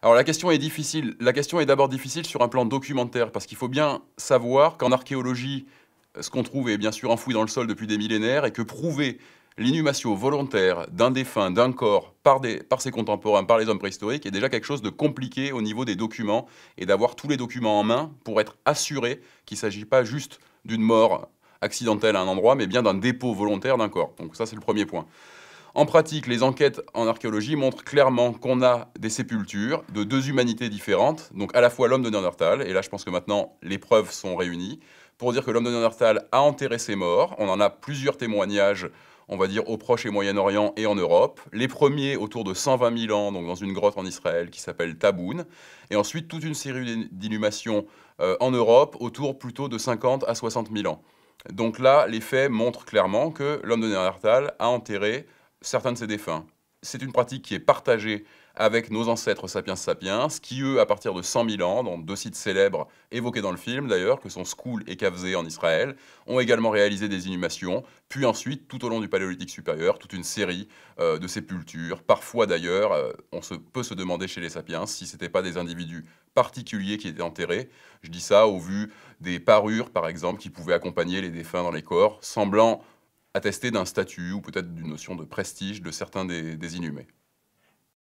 Alors la question est difficile. La question est d'abord difficile sur un plan documentaire, parce qu'il faut bien savoir qu'en archéologie, ce qu'on trouve est bien sûr enfoui dans le sol depuis des millénaires, et que prouver l'inhumation volontaire d'un défunt, d'un corps, par ses contemporains, par les hommes préhistoriques, est déjà quelque chose de compliqué au niveau des documents, et d'avoir tous les documents en main pour être assuré qu'il ne s'agit pas juste d'une mort accidentelle à un endroit, mais bien d'un dépôt volontaire d'un corps. Donc ça, c'est le premier point. En pratique, les enquêtes en archéologie montrent clairement qu'on a des sépultures de deux humanités différentes, donc à la fois l'homme de Néandertal, et là je pense que maintenant les preuves sont réunies, pour dire que l'homme de Néandertal a enterré ses morts. On en a plusieurs témoignages, on va dire au Proche et Moyen-Orient et en Europe. Les premiers autour de 120 000 ans, donc dans une grotte en Israël qui s'appelle Taboun, et ensuite toute une série d'inhumations en Europe autour plutôt de 50 à 60 000 ans. Donc là, les faits montrent clairement que l'homme de Néandertal a enterré certains de ses défunts. C'est une pratique qui est partagée avec nos ancêtres sapiens sapiens, qui eux, à partir de 100 000 ans, dans deux sites célèbres évoqués dans le film d'ailleurs, que sont Skoul et Kavzé en Israël, ont également réalisé des inhumations, puis ensuite, tout au long du Paléolithique supérieur, toute une série de sépultures. Parfois d'ailleurs, peut se demander chez les sapiens si ce n'étaient pas des individus particuliers qui étaient enterrés. Je dis ça au vu des parures, par exemple, qui pouvaient accompagner les défunts dans les corps, semblant attester d'un statut ou peut-être d'une notion de prestige de certains des inhumés.